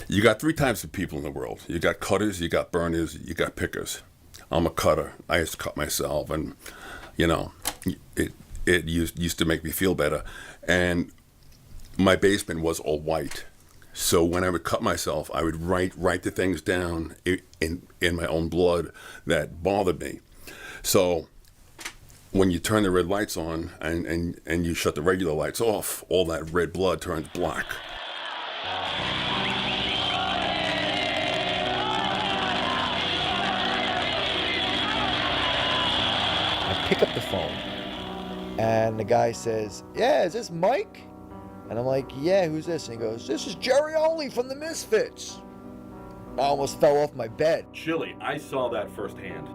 You got three types of people in the world. You got cutters, you got burners, you got pickers. I'm a cutter. I used to cut myself, and you know, it used to make me feel better. And my basement was all white, so when I would cut myself, I would write the things down in my own blood that bothered me. So when you turn the red lights on and you shut the regular lights off, all that red blood turns black. Pick up the phone, and the guy says, "Yeah, is this Mike?" And I'm like, "Yeah, who's this?" And he goes, "This is Jerry Only from the Misfits." I almost fell off my bed. Chilly, I saw that firsthand.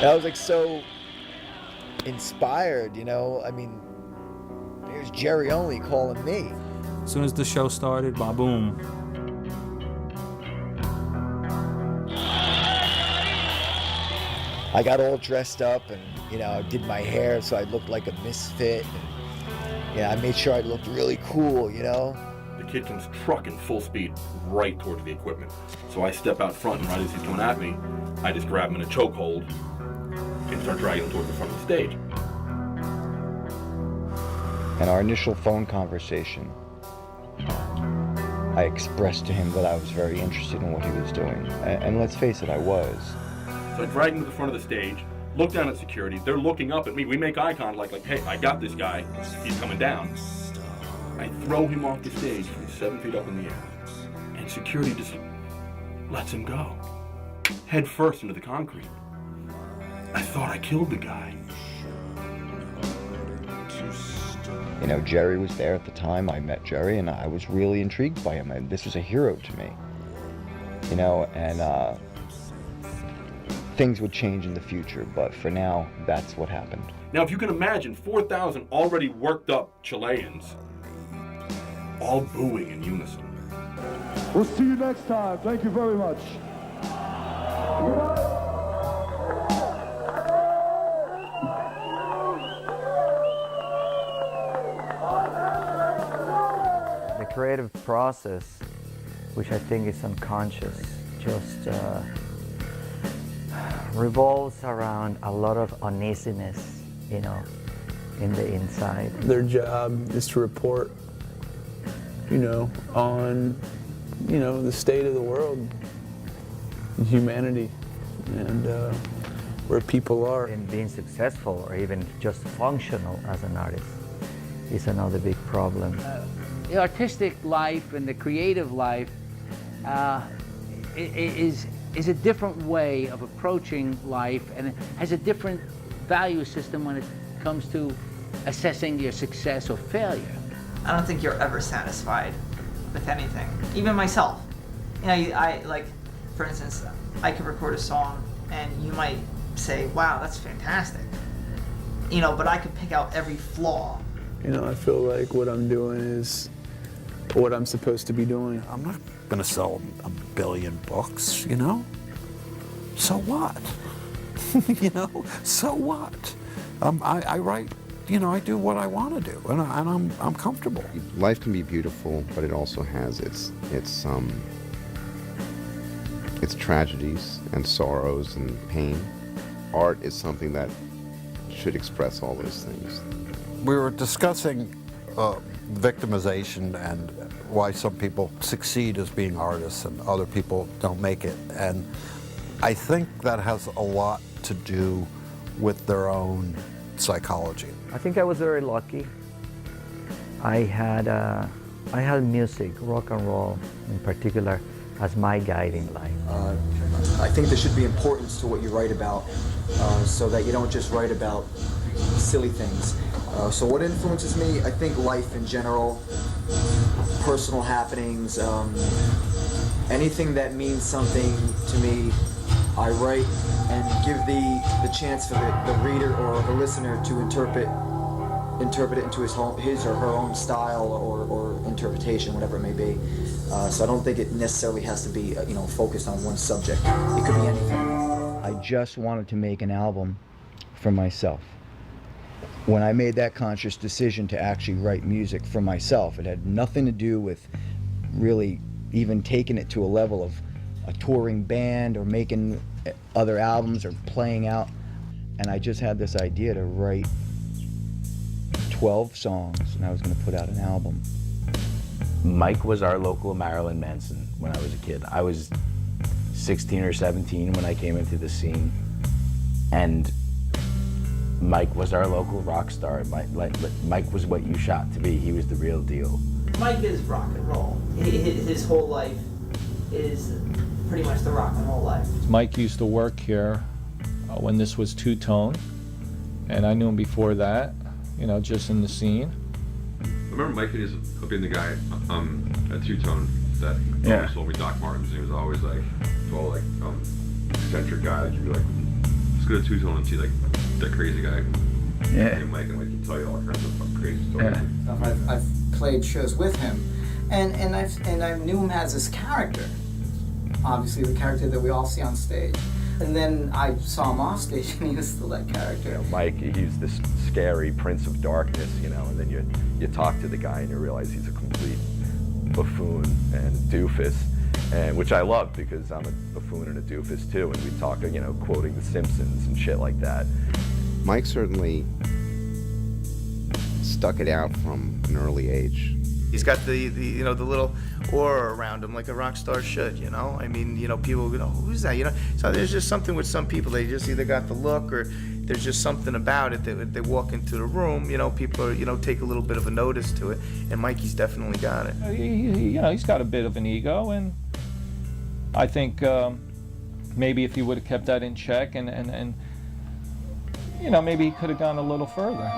I was like so inspired, you know. I mean, there's Jerry Only calling me. As soon as the show started, boom. I got all dressed up and, you know, I did my hair so I looked like a misfit. And, I made sure I looked really cool, you know. The kid comes trucking full speed right towards the equipment. So I step out front, and right as he's coming at me, I just grab him in a chokehold and start dragging him towards the front of the stage. In our initial phone conversation, I expressed to him that I was very interested in what he was doing. And let's face it, I was. So I drag him to the front of the stage, look down at security. They're looking up at me. We make eye contact like, hey, I got this guy. He's coming down. I throw him off the stage from 7 feet up in the air. And security just lets him go. Head first into the concrete. I thought I killed the guy. You know, Jerry was there at the time. I met Jerry, and I was really intrigued by him. And this was a hero to me. You know, and things would change in the future, but for now, that's what happened. Now, if you can imagine 4,000 already worked up Chileans all booing in unison. We'll see you next time. Thank you very much. The creative process, which I think is unconscious, just revolves around a lot of uneasiness, you know, in the inside. Their job is to report, you know, on, you know, the state of the world, humanity, and where people are. And being successful or even just functional as an artist is another big problem. The artistic life and the creative life is a different way of approaching life, and it has a different value system when it comes to assessing your success or failure. I don't think you're ever satisfied with anything, even myself. You know, I like, for instance, I could record a song and you might say, wow, that's fantastic. You know, but I could pick out every flaw. You know, I feel like what I'm doing is what I'm supposed to be doing. I'm not going to sell 1 billion books, you know? So what? You know, so what? I write, you know, I do what I want to do, and I'm comfortable. Life can be beautiful, but it also has its tragedies and sorrows and pain. Art is something that should express all those things. We were discussing victimization and why some people succeed as being artists and other people don't make it. And I think that has a lot to do with their own psychology. I think I was very lucky. I had music, rock and roll in particular, as my guiding light. I think there should be importance to what you write about, so that you don't just write about silly things. So what influences me? I think life in general, personal happenings, anything that means something to me, I write and give the chance for the reader or the listener to interpret it into his or her own style or interpretation, whatever it may be. So I don't think it necessarily has to be focused on one subject. It could be anything. I just wanted to make an album for myself. when I made that conscious decision to actually write music for myself, it had nothing to do with really even taking it to a level of a touring band or making other albums or playing out. And I just had this idea to write 12 songs, and I was going to put out an album. Mike was our local Marilyn Manson when I was a kid. I was 16 or 17 when I came into the scene, and Mike was our local rock star. Mike was what you shot to be. He was the real deal. Mike is rock and roll. His whole life is pretty much the rock and roll life. Mike used to work here when this was two-tone, and I knew him before that, you know, just in the scene. I remember Mike is being the guy at Two-Tone that always told me Doc Martens. He was always like, eccentric guy that you'd be like, let's go to Two-Tone and see like that crazy guy. Yeah. And Mike and like he'd tell you all kinds of crazy stories. Yeah. I've played shows with him, and I knew him as this character, obviously the character that we all see on stage. And then I saw him off stage, and he was still that character. You know, Mike, he's this scary prince of darkness, you know, and then you talk to the guy and you realize he's a complete buffoon and doofus, and which I love because I'm a buffoon and a doofus too, and we talk, you know, quoting The Simpsons and shit like that. Mike certainly stuck it out from an early age. He's got the you know, the little aura around him like a rock star should, you know? I mean, you know, people, you know, who's that, you know? So there's just something with some people, they just either got the look or there's just something about it that they walk into the room, you know, people are, you know, take a little bit of a notice to it, and Mikey's definitely got it. You know, he's got a bit of an ego, and I think maybe if he would have kept that in check and you know, maybe he could have gone a little further.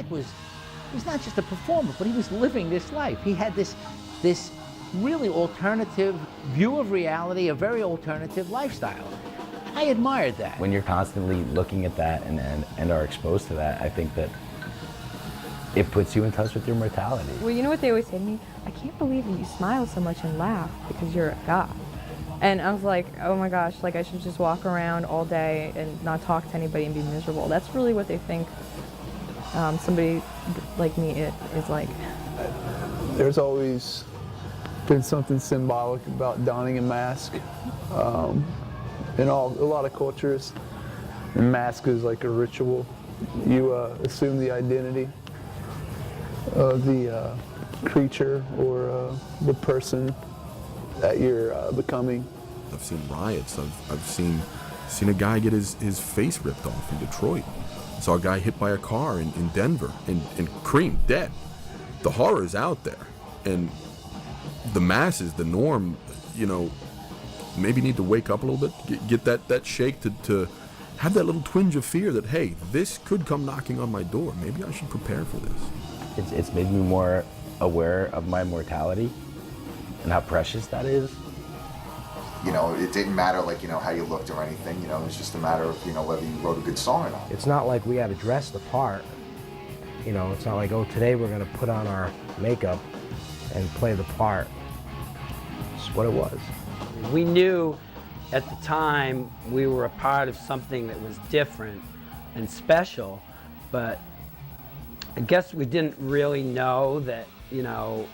He was not just a performer, but he was living this life. He had this really alternative view of reality, a very alternative lifestyle. I admired that. When you're constantly looking at that and are exposed to that, I think that it puts you in touch with your mortality. Well, you know what they always say to me? I can't believe that you smile so much and laugh because you're a god. And I was like, oh my gosh, like I should just walk around all day and not talk to anybody and be miserable. That's really what they think somebody like me is like. There's always been something symbolic about donning a mask. In a lot of cultures, a mask is like a ritual. You assume the identity of the creature or the person that you're becoming. I've seen riots. I've seen a guy get his face ripped off in Detroit. Saw a guy hit by a car in Denver and creamed dead. The horror is out there, and the masses, the norm, you know, maybe need to wake up a little bit, get that shake to have that little twinge of fear that, hey, this could come knocking on my door. Maybe I should prepare for this. It's made me more aware of my mortality and how precious that is. You know, it didn't matter, like, you know, how you looked or anything. You know, it was just a matter of, you know, whether you wrote a good song or not. It's not like we had to dress the part. You know, it's not like, oh, today we're going to put on our makeup and play the part. It's what it was. We knew at the time we were a part of something that was different and special, but I guess we didn't really know that, you know,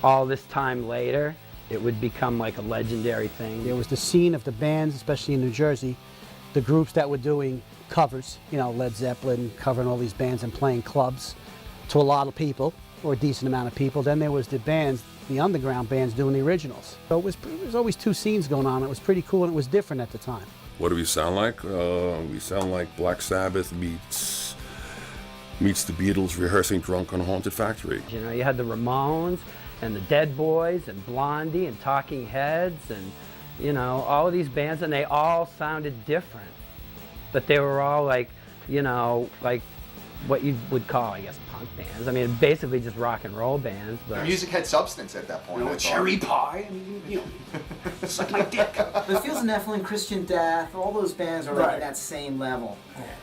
all this time later, it would become like a legendary thing. There was the scene of the bands, especially in New Jersey, the groups that were doing covers, you know, Led Zeppelin, covering all these bands and playing clubs to a lot of people, or a decent amount of people. Then there was the bands, the underground bands doing the originals. So it was always two scenes going on. It was pretty cool, and it was different at the time. What do we sound like? We sound like Black Sabbath meets the Beatles rehearsing Drunk on a Haunted Factory. You know, you had the Ramones and the Dead Boys and Blondie and Talking Heads and, you know, all of these bands, and they all sounded different. But they were all like, you know, like what you would call, I guess, punk bands. I mean, basically just rock and roll bands. But The music had substance at that point. You know, cherry pie, I mean, you know, suck my dick. But Fields of Nephilim, Christian Death, all those bands are like at that same level,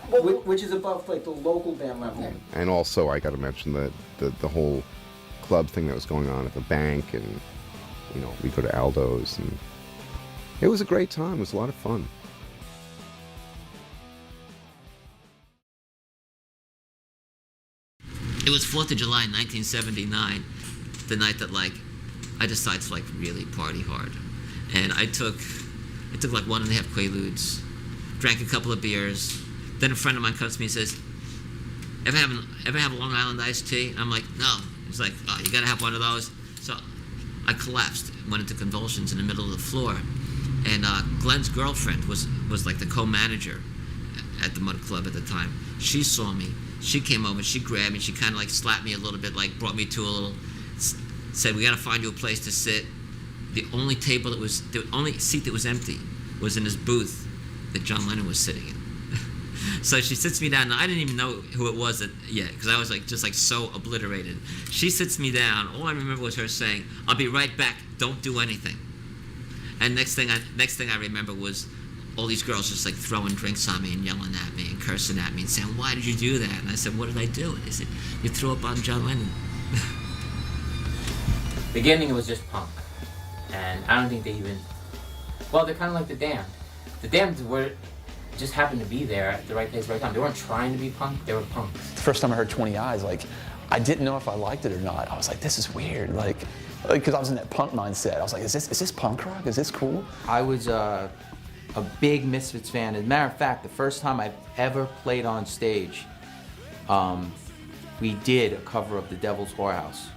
which is above like the local band level. And also, I got to mention the whole club thing that was going on at the bank, and you know, we go to Aldo's, and it was a great time. It was a lot of fun. It was 4th of July, 1979, the night that I decided to really party hard, and I took like 1.5 Quaaludes, drank a couple of beers. Then a friend of mine comes to me and says, ever have a Long Island iced tea? And I'm like, no. He's like, oh, you gotta have one of those. So I collapsed, went into convulsions in the middle of the floor. And Glenn's girlfriend was like the co-manager at the Mud Club at the time. She saw me. She came over, she grabbed me, she kind of slapped me a little bit, brought me to a little, said, we gotta find you a place to sit. The only seat that was empty was in this booth that John Lennon was sitting in. So she sits me down, and I didn't even know who it was yet, because I was just so obliterated. She sits me down. All I remember was her saying, "I'll be right back. Don't do anything." And next thing I remember was all these girls just throwing drinks on me and yelling at me and cursing at me and saying, "Why did you do that?" And I said, "What did I do?" And they said, "You threw up on John Lennon." Beginning, it was just punk, and I don't think they even. Well, they're kind of like the Damned. The Damned were just happened to be there at the right place, right time. They weren't trying to be punk; they were punks. The first time I heard 20 Eyes, I didn't know if I liked it or not. I was like, this is weird, because I was in that punk mindset. I was like, is this punk rock? Is this cool? I was a big Misfits fan. As a matter of fact, the first time I've ever played on stage, we did a cover of The Devil's Whorehouse.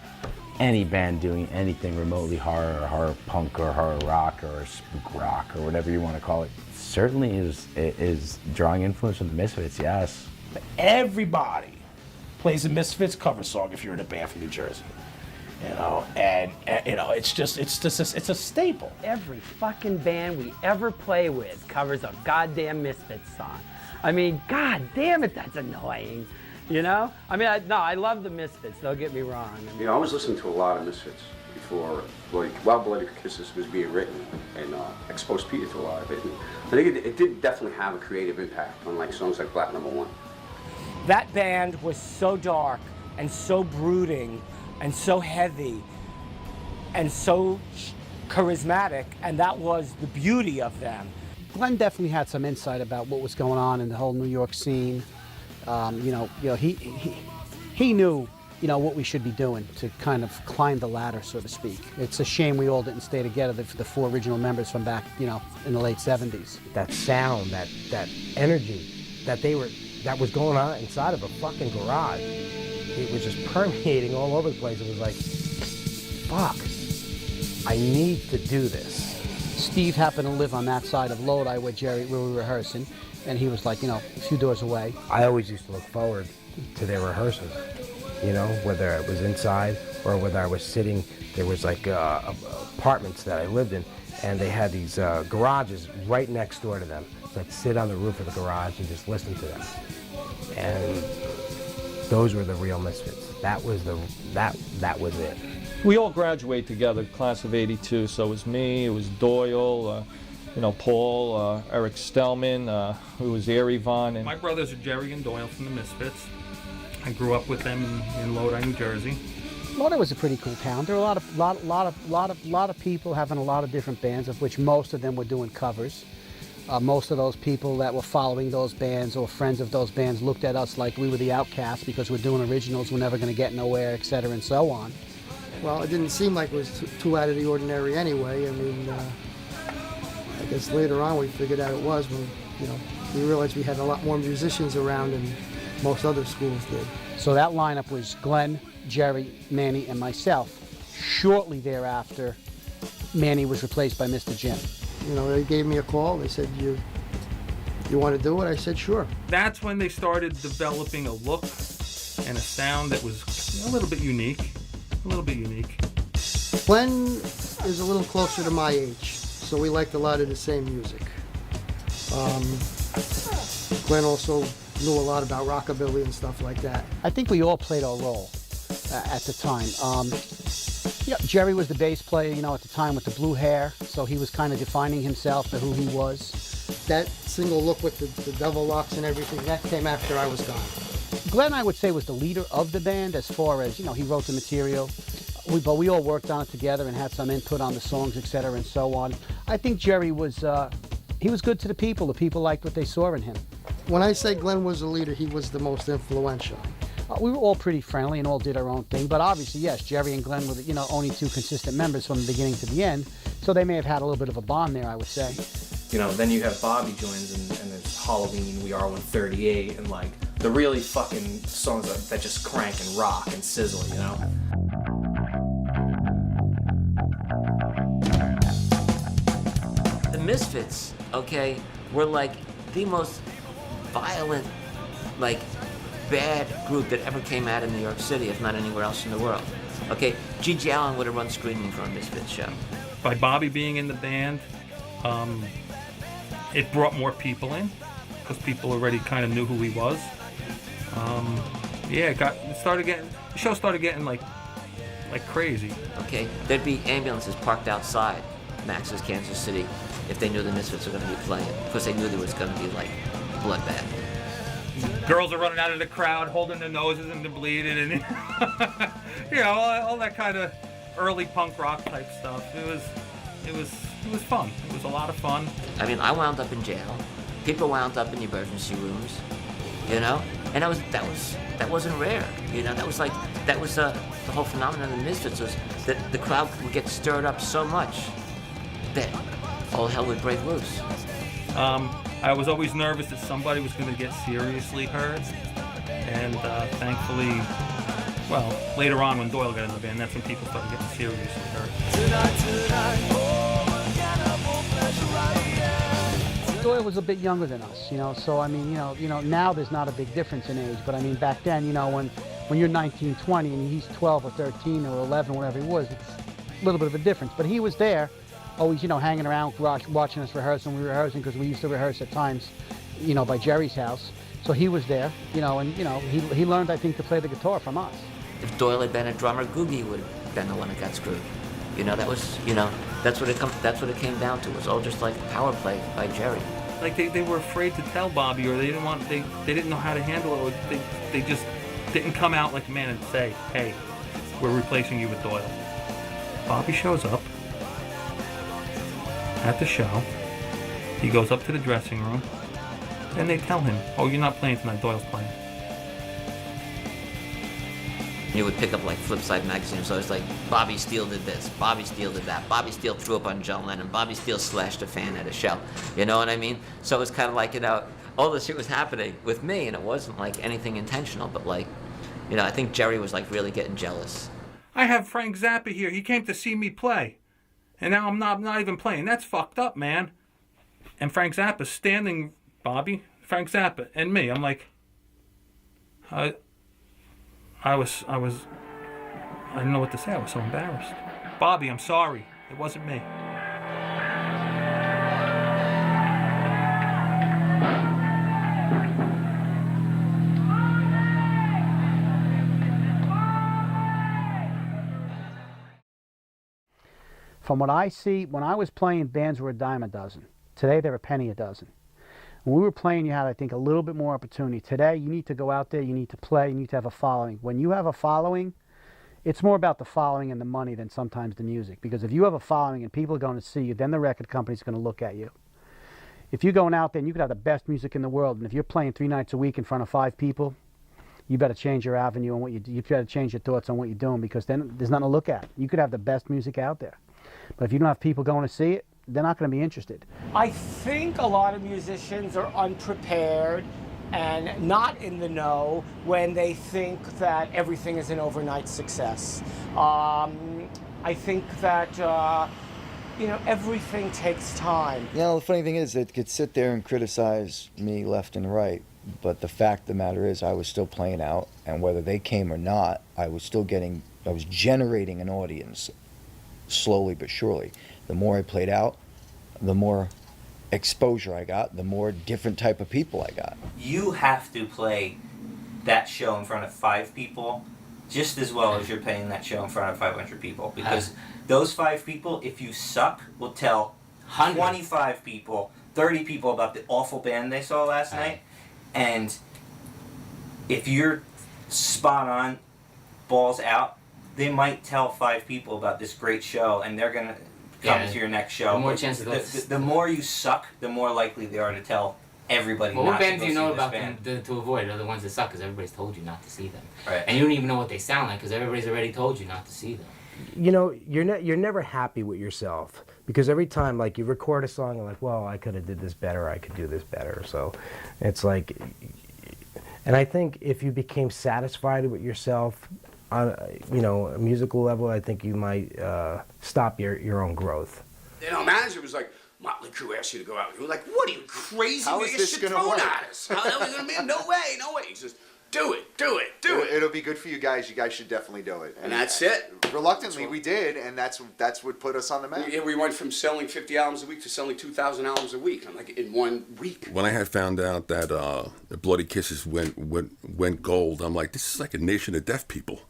Any band doing anything remotely horror or horror punk or horror rock or spook rock or whatever you want to call it certainly is drawing influence from the Misfits, yes. Everybody plays a Misfits cover song if you're in a band from New Jersey. And it's a staple. Every fucking band we ever play with covers a goddamn Misfits song. I mean, god damn it, that's annoying. I love the Misfits, don't get me wrong. I was listening to a lot of Misfits before, while Bloody Kisses was being written, and exposed Peter to a lot of it. And I think it did definitely have a creative impact on songs like Black Number 1. That band was so dark and so brooding and so heavy and so charismatic, and that was the beauty of them. Glenn definitely had some insight about what was going on in the whole New York scene. He knew, what we should be doing to kind of climb the ladder, so to speak. It's a shame we all didn't stay together for the 4 original members from back, in the late 70s. That sound, that energy that was going on inside of a fucking garage, it was just permeating all over the place. It was like, fuck, I need to do this. Steve happened to live on that side of Lodi where we were rehearsing, and he was like, a few doors away. I always used to look forward to their rehearsals, whether it was inside or whether I was sitting. There was apartments that I lived in, and they had these garages right next door to them. So I'd sit on the roof of the garage and just listen to them. And those were the real Misfits. That was it. We all graduated together, class of '82. So it was me, it was Doyle, Paul, Eric Stellman, who was Air Yvonne. And my brothers are Jerry and Doyle from the Misfits. I grew up with them in Lodi, New Jersey. Lodi was a pretty cool town. There were a lot of people having a lot of different bands, of which most of them were doing covers. Most of those people that were following those bands or friends of those bands looked at us like we were the outcasts because we're doing originals, we're never going to get nowhere, etc., and so on. Well, it didn't seem like it was too out of the ordinary anyway. I mean, I guess later on we figured out it was when, we realized we had a lot more musicians around than most other schools did. So that lineup was Glenn, Jerry, Manny, and myself. Shortly thereafter, Manny was replaced by Mr. Jim. They gave me a call. They said, you want to do it? I said, sure. That's when they started developing a look and a sound that was a little bit unique. Glenn is a little closer to my age, so we liked a lot of the same music. Glenn also knew a lot about rockabilly and stuff like that. I think we all played our role at the time. Jerry was the bass player, at the time with the blue hair, so he was kind of defining himself to who he was. That single look with the double locks and everything, that came after I was gone. Glenn, I would say, was the leader of the band as far as, he wrote the material. But we all worked on it together and had some input on the songs, etc., and so on. I think Jerry was, he was good to the people. The people liked what they saw in him. When I say Glenn was a leader, he was the most influential. We were all pretty friendly and all did our own thing, but obviously, yes, Jerry and Glenn were, only two consistent members from the beginning to the end, so they may have had a little bit of a bond there, I would say. Then you have Bobby joins and there's Halloween, We Are 138, and like the really fucking songs that just crank and rock and sizzle, The Misfits, okay, were like the most violent, like bad group that ever came out of New York City, if not anywhere else in the world. Okay, G.G. Allen would have run screaming for a Misfits show. By Bobby being in the band, it brought more people in because people already kind of knew who he was. The show started getting like crazy. Okay, there'd be ambulances parked outside Max's Kansas City if they knew the Misfits were going to be playing, because they knew there was going to be like bloodbath. Girls are running out of the crowd, holding their noses and they're bleeding, and all that kind of early punk rock type stuff. It was fun. It was a lot of fun. I mean, I wound up in jail. People wound up in the emergency rooms, and that wasn't rare. That was the whole phenomenon of the Misfits, was that the crowd would get stirred up so much that all hell would break loose. I was always nervous that somebody was going to get seriously hurt, and thankfully, later on when Doyle got in the band, that's when people started getting seriously hurt. Doyle was a bit younger than us, so I mean, now there's not a big difference in age, but I mean, back then, when you're 19, 20, and he's 12 or 13 or 11, whatever he was, it's a little bit of a difference, but he was there, always, hanging around, watching us rehearse, and we were rehearsing because we used to rehearse at times, by Jerry's house. So he was there, and he learned, I think, to play the guitar from us. If Doyle had been a drummer, Googie would have been the one that got screwed. That's what it came down to. It was all just like power play by Jerry. Like they were afraid to tell Bobby, or they didn't know how to handle it, or they just didn't come out like a man and say, "Hey, we're replacing you with Doyle." Bobby shows up at the show. He goes up to the dressing room, and they tell him, "Oh, you're not playing tonight. Doyle's playing." You would pick up like Flipside magazine, so it's like Bobby Steele did this, Bobby Steele did that, Bobby Steele threw up on John Lennon, Bobby Steele slashed a fan at a show. You know what I mean? So it was kind of like, all this shit was happening with me, and it wasn't like anything intentional, but like, I think Jerry was like really getting jealous. I have Frank Zappa here. He came to see me play, and now I'm not even playing. That's fucked up, man. And Frank Zappa's standing, Bobby, Frank Zappa, and me. I'm like, I didn't know what to say. I was so embarrassed. Bobby, I'm sorry. It wasn't me. From what I see, when I was playing, bands were a dime a dozen. Today, they're a penny a dozen. When we were playing, you had, I think, a little bit more opportunity. Today, you need to go out there, you need to play, you need to have a following. When you have a following, it's more about the following and the money than sometimes the music. Because if you have a following and people are going to see you, then the record company's going to look at you. If you're going out there and you could have the best music in the world, and if you're playing 3 nights a week in front of 5 people, you better change your avenue on what you better change your thoughts on what you're doing, because then there's nothing to look at. You could have the best music out there. But if you don't have people going to see it, they're not going to be interested. I think a lot of musicians are unprepared and not in the know when they think that everything is an overnight success. I think that, everything takes time. The funny thing is, they could sit there and criticize me left and right, but the fact of the matter is I was still playing out, and whether they came or not, I was generating an audience slowly but surely. The more I played out, the more exposure I got, the more different type of people I got. You have to play that show in front of 5 people just as well as you're playing that show in front of 500 people, because those 5 people, if you suck, will tell 25 people, 30 people about the awful band they saw last night, and if you're spot on, balls out, they might tell 5 people about this great show, and they're gonna come to your next show. The more chances the more you suck, the more likely they are to tell everybody Well, not what to bands go do you see know this about band. them to avoid? Are the ones that suck because everybody's told you not to see them. Right. And you don't even know what they sound like because everybody's already told you not to see them. You know, you're never happy with yourself because every time, like, you record a song, you're like, well, I could have did this better, I could do this better. So it's like, and I think if you became satisfied with yourself on, you know, a musical level, I think you might stop your own growth. You know, manager was like, Motley Crue asked you to go out. You were like, what are you, crazy? How We is get this shit gonna thrown work? at us. How are we gonna be? No way, no way. He says, do it. It'll be good for you guys. You guys should definitely do it. And that's it. Reluctantly, we did, and that's what put us on the map. Yeah, we went from selling 50 albums a week to selling 2,000 albums a week. I'm like, in 1 week. When I had found out that the Bloody Kisses went gold, I'm like, this is like a nation of deaf people.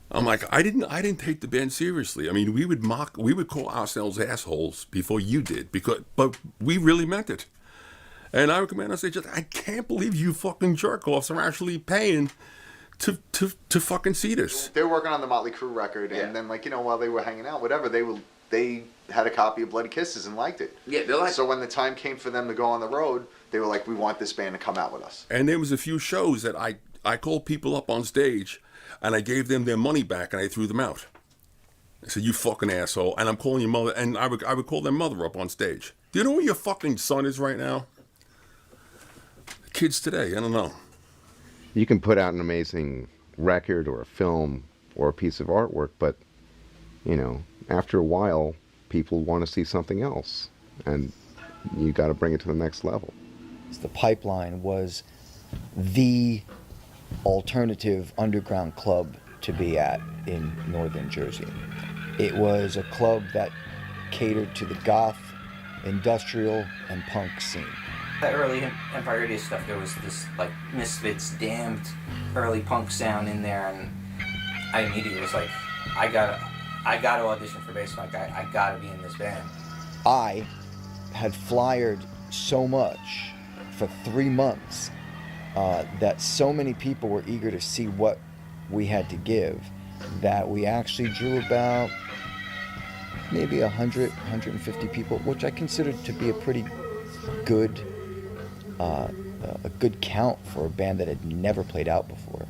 I'm like, I didn't take the band seriously. I mean, we would call ourselves assholes before you did, but we really meant it. And I would come in and say, I can't believe you fucking jerk-offs are actually paying to fucking see this. They were working on the Motley Crue record, and then, like, you know, while they were hanging out, whatever, they had a copy of Bloody Kisses and liked it. Yeah, they're like. So when the time came for them to go on the road, they were like, we want this band to come out with us. And there was a few shows that I called people up on stage, and I gave them their money back, and I threw them out. I said, you fucking asshole, and I'm calling your mother, and I would call their mother up on stage. Do you know where your fucking son is right now? Kids today, I don't know. You can put out an amazing record or a film or a piece of artwork, but, you know, after a while, people want to see something else, and you got to bring it to the next level. The Pipeline was the alternative underground club to be at in northern Jersey. It was a club that catered to the goth, industrial, and punk scene. The early Empire Radio stuff, there was this like Misfits, Damned, early punk sound in there, and I immediately was like, I gotta audition for bass. Like, I gotta be in this band. I had flyered so much for 3 months that so many people were eager to see what we had to give that we actually drew about maybe 100, 150 people, which I considered to be a pretty good a good count for a band that had never played out before.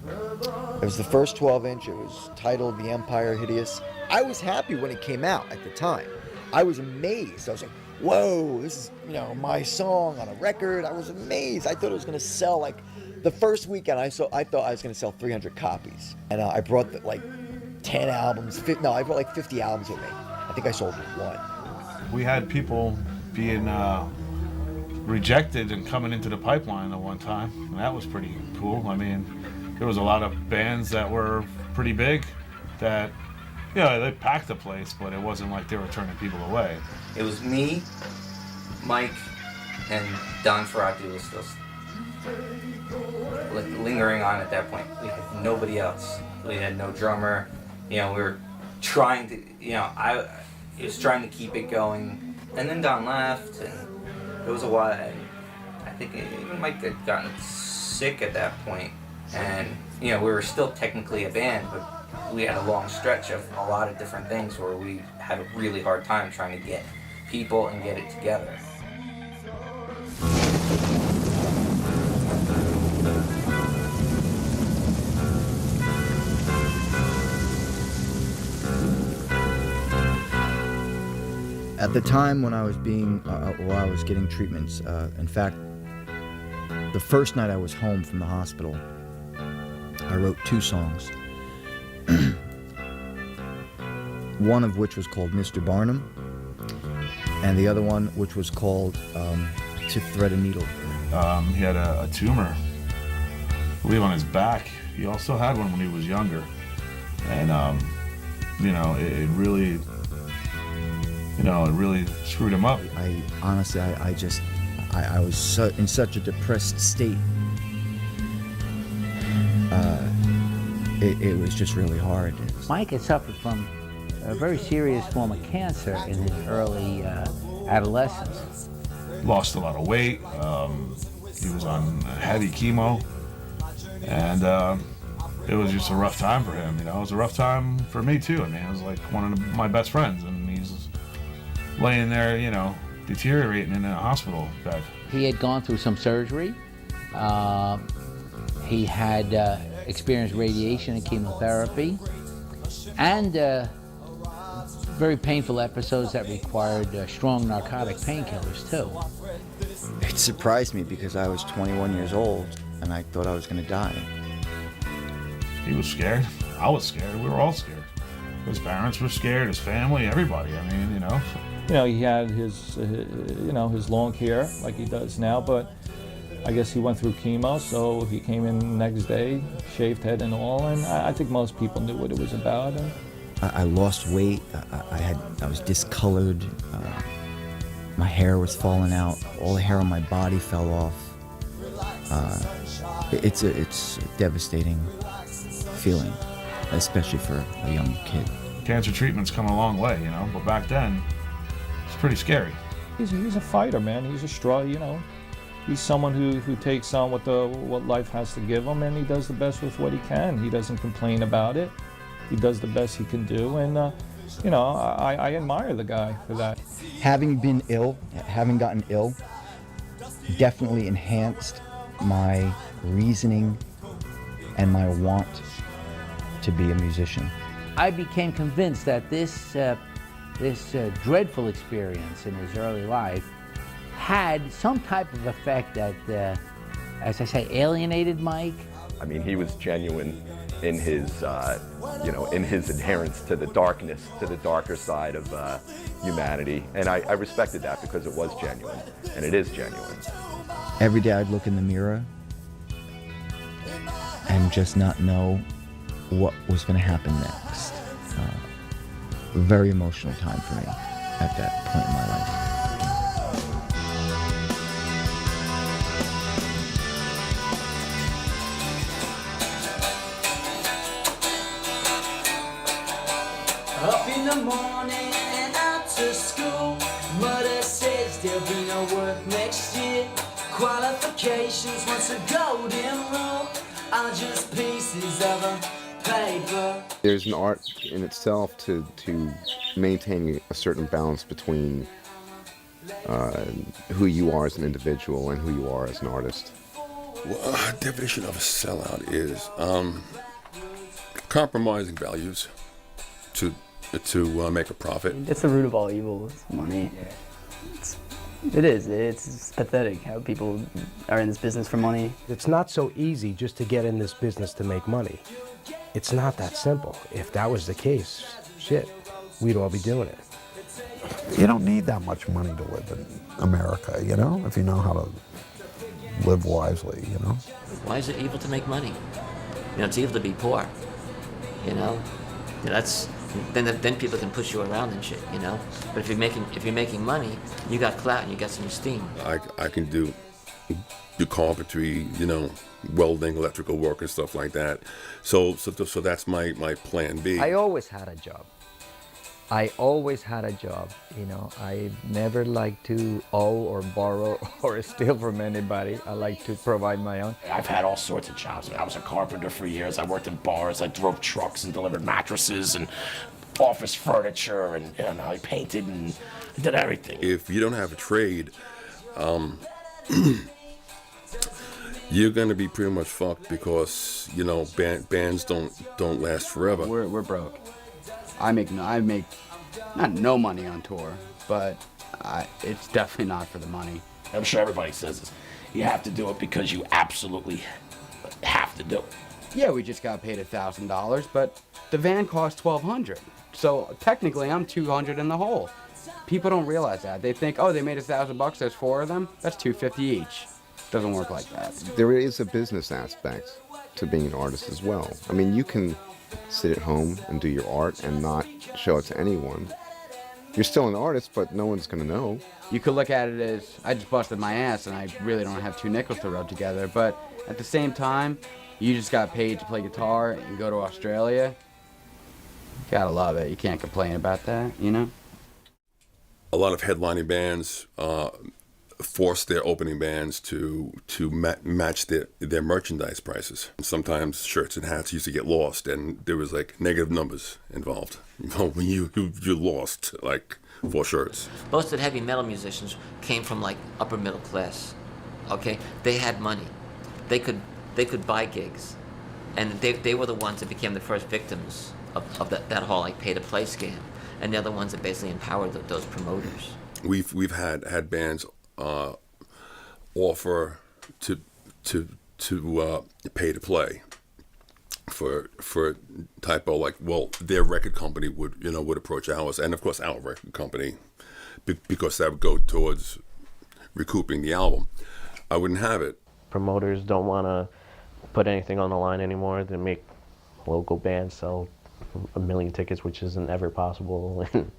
It was the first 12-inch. It was titled The Empire Hideous. I was happy when it came out at the time. I was amazed. I was like, whoa, this is, you know, my song on a record. I was amazed. I thought it was going to sell, like, the first weekend I thought I was going to sell 300 copies. And I brought like 10 albums. I brought like 50 albums with me. I think I sold one. We had people being rejected and coming into the Pipeline at one time, and that was pretty cool. I mean, there was a lot of bands that were pretty big that, you know, they packed the place, but it wasn't like they were turning people away. It was me, Mike, and Don Ferrati was still lingering on at that point. We had nobody else. We had no drummer. You know, we were trying to, you know, I was trying to keep it going. And then Don left, and it was a while. And I think even Mike had gotten sick at that point. And, you know, we were still technically a band, but we had a long stretch of a lot of different things where we had a really hard time trying to get people and get it together. At the time when I was I was getting treatments, in fact, the first night I was home from the hospital, I wrote 2 songs. One of which was called Mr. Barnum, and the other one which was called To Thread a Needle. He had a tumor, I believe, on his back. He also had one when he was younger, and you know, it really, you know, it really screwed him up. I honestly, I was in such a depressed state. It was just really hard. Mike had suffered from a very serious form of cancer in his early adolescence. Lost a lot of weight. He was on heavy chemo, and it was just a rough time for him. You know, it was a rough time for me too. I mean, it was like one of my best friends, and he's laying there, you know, deteriorating in a hospital bed. He had gone through some surgery. He had experienced radiation and chemotherapy, and very painful episodes that required strong narcotic painkillers too. It surprised me because I was 21 years old and I thought I was going to die. He was scared. I was scared. We were all scared. His parents were scared. His family, everybody. I mean, you know. You know, he had his his long hair like he does now, but I guess he went through chemo, so he came in the next day, shaved head and all, and I think most people knew what it was about. And I lost weight. I was discolored. My hair was falling out. All the hair on my body fell off. It's a devastating feeling, especially for a young kid. Cancer treatment's come a long way, you know, but back then, it's pretty scary. he's a fighter, man. He's a strong, you know. He's someone who takes on what life has to give him, and he does the best with what he can. He doesn't complain about it. He does the best he can do, and you know, I admire the guy for that. Having been ill, having gotten ill, definitely enhanced my reasoning and my want to be a musician. I became convinced that this dreadful experience in his early life had some type of effect that, as I say, alienated Mike. I mean, he was genuine in his, in his adherence to the darkness, to the darker side of humanity. And I respected that because it was genuine, and it is genuine. Every day I'd look in the mirror and just not know what was going to happen next. A very emotional time for me at that point in my life. Up in the morning and out to school. Mother says there'll be no work next year. Qualifications once a golden rule are just pieces of a paper. There's an art in itself to maintaining a certain balance between who you are as an individual and who you are as an artist. Well, definition of a sellout is compromising values to make a profit. It's the root of all evil, is money. It's pathetic how people are in this business for money. It's not so easy just to get in this business to make money. It's not that simple. If that was the case, shit, we'd all be doing it. You don't need that much money to live in America, you know, if you know how to live wisely, you know. Why is it evil to make money? You know, it's evil to be poor. You know, that's then people can push you around and shit. You know, but if you're making money, you got clout and you got some esteem. I can do carpentry, you know, welding, electrical work and stuff like that. So that's my plan B. I always had a job. You know, I never liked to owe or borrow or steal from anybody. I like to provide my own. I've had all sorts of jobs. I was a carpenter for years. I worked in bars. I drove trucks and delivered mattresses and office furniture, and I painted and did everything. If you don't have a trade, you're gonna be pretty much fucked because, you know, bands don't last forever. We're broke. I make not no money on tour, but it's definitely not for the money. I'm sure everybody says this. You have to do it because you absolutely have to do it. Yeah, we just got paid $1,000, but the van cost $1,200. So technically, I'm $200 in the hole. People don't realize that. They think, oh, they made $1,000. There's 4 of them. That's $250 each. Doesn't work like that. There is a business aspect to being an artist as well. I mean, you can sit at home and do your art and not show it to anyone. You're still an artist, but no one's going to know. You could look at it as, I just busted my ass and I really don't have 2 nickels to rub together. But at the same time, you just got paid to play guitar and go to Australia. You gotta love it. You can't complain about that, you know? A lot of headlining bands force their opening bands to match their merchandise prices. Sometimes shirts and hats used to get lost, and there was like negative numbers involved. You know, when you lost like 4 shirts. Most of the heavy metal musicians came from like upper middle class Okay, they had money. They could buy gigs, and they were the ones that became the first victims of that whole like pay-to-play scam, and they're the ones that basically empowered those promoters. We've had bands offer to pay to play for typo, like, well, their record company would approach ours, and of course our record company, because that would go towards recouping the album. I wouldn't have it. Promoters don't want to put anything on the line anymore. They make local bands sell 1 million tickets, which isn't ever possible. And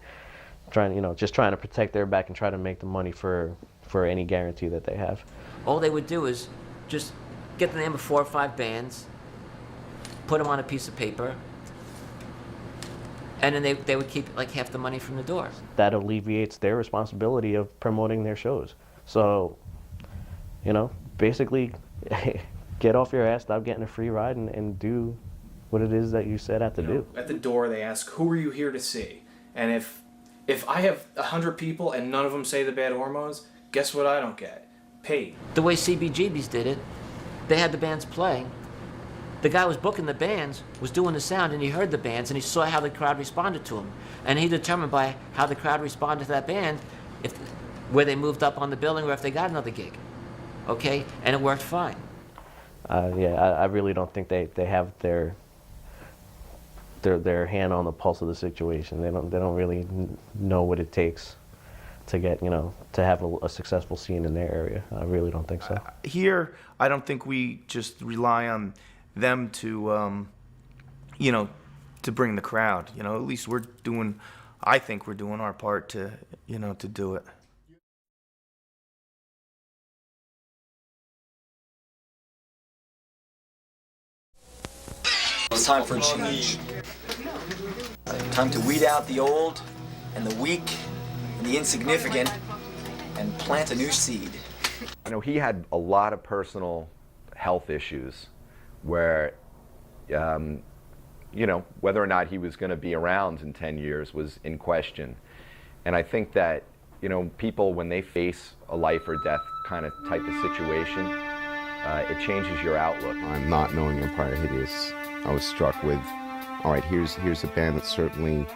just trying to protect their back and try to make the money for any guarantee that they have. All they would do is just get the name of 4 or 5 bands, put them on a piece of paper, and then they would keep like half the money from the door. That alleviates their responsibility of promoting their shows. So, basically, get off your ass, stop getting a free ride, and do what it is that you set out to do. At the door, they ask, "Who are you here to see?" And if I have 100 people and none of them say the Bad Hormones, guess what I don't get? Paid. The way CBGB's did it, they had the bands playing. The guy was booking the bands, was doing the sound, and he heard the bands, and he saw how the crowd responded to him. And he determined by how the crowd responded to that band, where they moved up on the billing or if they got another gig. Okay? And it worked fine. I really don't think they have their hand on the pulse of the situation. They don't really know what it takes to get, to have a successful scene in their area. I really don't think so. Here, I don't think we just rely on them to, to bring the crowd. At least I think we're doing our part to do it. It's time for change. Time to weed out the old and the weak and the insignificant and plant a new seed. I know he had a lot of personal health issues where, whether or not he was going to be around in 10 years was in question. And I think that, people, when they face a life or death kind of type of situation, it changes your outlook. I'm not knowing Empire Hideous. I was struck with, all right, here's a band that's certainly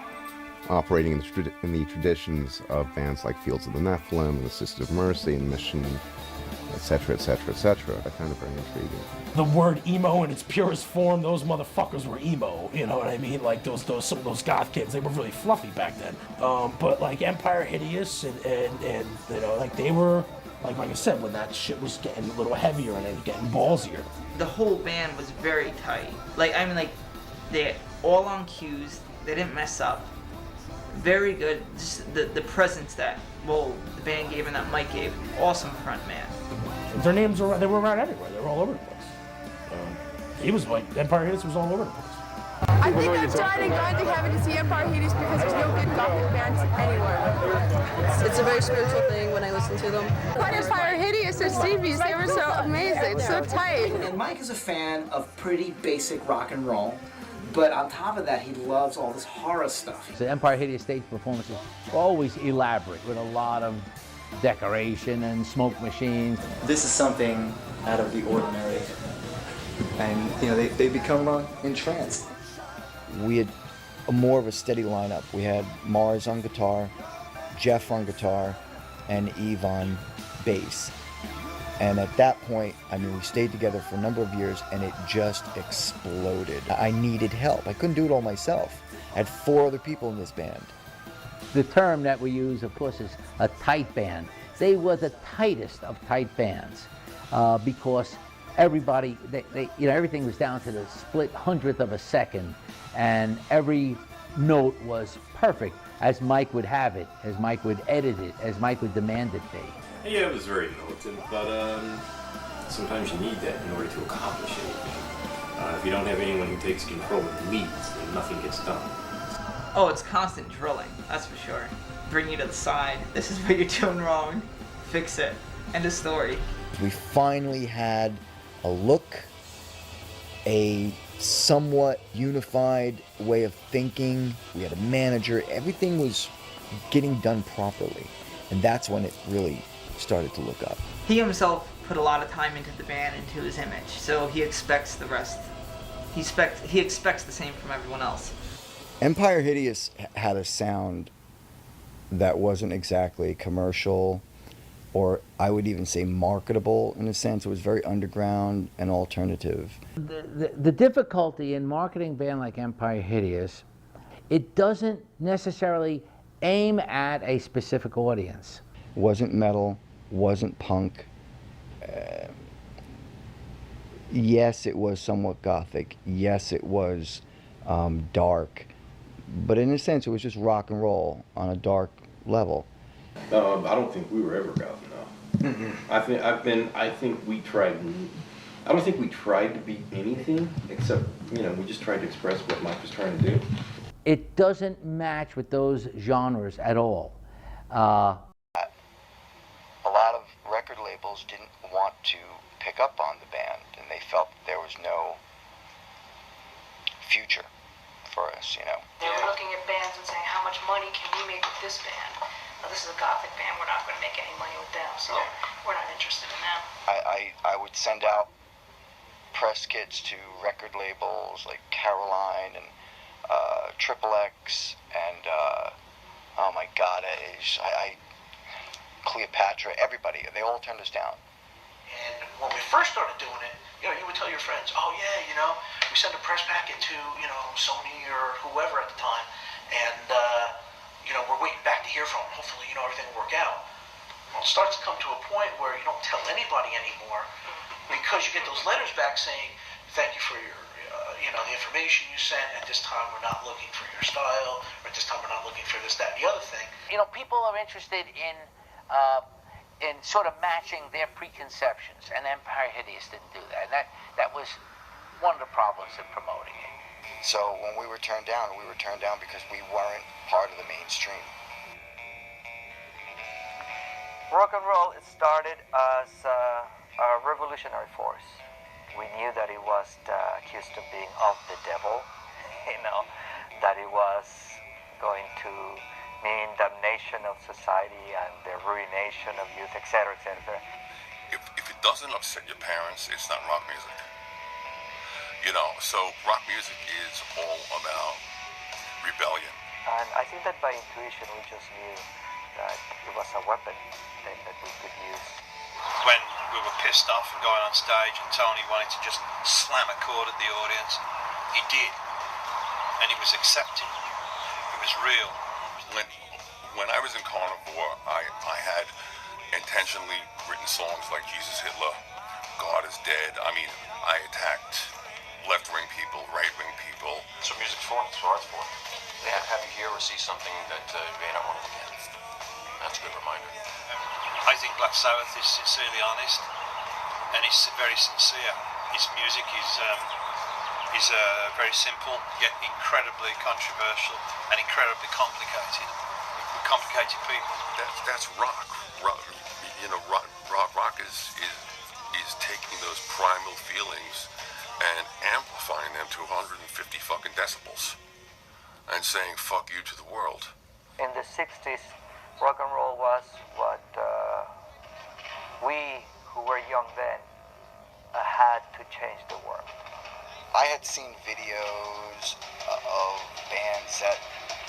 operating in the traditions of bands like Fields of the Nephilim, and the Sisters of Mercy, and Mission, etc., etc., etc. I found it very intriguing. The word emo in its purest form, those motherfuckers were emo, you know what I mean? Like some of those goth kids, they were really fluffy back then. But like Empire Hideous and they were, like I said, when that shit was getting a little heavier and getting ballsier. The whole band was very tight. They're all on cues. They didn't mess up. Very good. Just the presence that the band gave and that Mike gave. Awesome front man. Their names were around everywhere. They were all over the place. He was like Empire Hideous was all over the place. I think I'm dying and grinding having to see Empire Hideous because there's no good gothic bands anywhere. It's a very spiritual thing when I listen to them. What Empire Hideous or Stevie's, they were so amazing, so tight. And Mike is a fan of pretty basic rock and roll, but on top of that, he loves all this horror stuff. The Empire Hideous stage performances were always elaborate with a lot of decoration and smoke machines. This is something out of the ordinary, and they become entranced. We had more of a steady lineup. We had Mars on guitar, Jeff on guitar, and Eve on bass. And at that point, we stayed together for a number of years, and it just exploded. I needed help. I couldn't do it all myself. I had 4 other people in this band. The term that we use, of course, is a tight band. They were the tightest of tight bands because everybody, everything was down to the split 100th of a second, and every note was perfect, as Mike would have it, as Mike would edit it, as Mike would demand it be. Yeah, it was very militant, but sometimes you need that in order to accomplish anything. If you don't have anyone who takes control and leads, then nothing gets done. Oh, it's constant drilling, that's for sure. Bring you to the side. This is what you're doing wrong. Fix it. End of story. We finally had a look, a somewhat unified way of thinking. We had a manager. Everything was getting done properly. And that's when it really started to look up. He himself put a lot of time into the band, into his image. So he expects the rest. He expects the same from everyone else. Empire Hideous had a sound that wasn't exactly commercial, or I would even say marketable in a sense. It was very underground and alternative. The difficulty in marketing a band like Empire Hideous, it doesn't necessarily aim at a specific audience. Wasn't metal, wasn't punk. Yes, it was somewhat gothic. Yes, it was dark. But in a sense, it was just rock and roll on a dark level. I don't think we were ever goth, no. I think we tried. I don't think we tried to be anything except, we just tried to express what Mike was trying to do. It doesn't match with those genres at all. A lot of record labels didn't want to pick up on the band, and they felt that there was no future for us, They were looking at bands and saying, how much money can we make with this band? Well, this is a gothic band, we're not going to make any money with them, so we're not interested in them. I would send out press kits to record labels like Caroline and Triple X and oh my God, Cleopatra, everybody, they all turned us down. And when we first started doing it, you would tell your friends, oh yeah, we send a press packet to, Sony or whoever at the time, and, we're waiting back to hear from them. Hopefully, everything will work out. Well, it starts to come to a point where you don't tell anybody anymore because you get those letters back saying, thank you for your, the information you sent. At this time, we're not looking for your style, or at this time, we're not looking for this, that, and the other thing. People are interested in sort of matching their preconceptions, and Empire Hideous didn't do that. And that was one of the problems in promoting it. So when we were turned down because we weren't part of the mainstream. Rock and roll, it started as a revolutionary force. We knew that it was accused of being of the devil, that it was going to mean damnation of society and the ruination of youth, etc., etc. If it doesn't upset your parents, it's not rock music. So rock music is all about rebellion. And I think that by intuition we just knew that it was a weapon that we could use. When we were pissed off and going on stage and Tony wanted to just slam a chord at the audience, he did. And it was accepted. It was real. When I was in Carnivore, I had intentionally written songs like Jesus Hitler, God is Dead. I attacked left-wing people, right-wing people. That's what music's for. That's what art's for. They have you hear or see something that you may not want to look at. That's a good reminder. I think Black Sabbath is sincerely honest, and it's very sincere. Its music is very simple, yet incredibly controversial and incredibly complicated. With complicated people. That's rock. Rock is taking those primal feelings and amplifying them to 150 fucking decibels and saying fuck you to the world. In the 60s, rock and roll was what we who were young then had to change the world. I had seen videos of bands that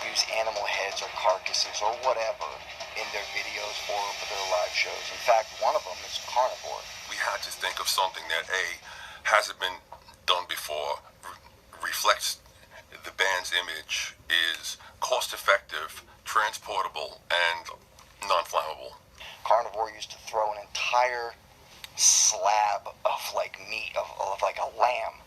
use animal heads or carcasses or whatever in their videos or for their live shows. In fact, one of them is Carnivore. We had to think of something that hasn't been done before, reflects the band's image, is cost-effective, transportable, and non-flammable. Carnivore used to throw an entire slab of meat, of like a lamb,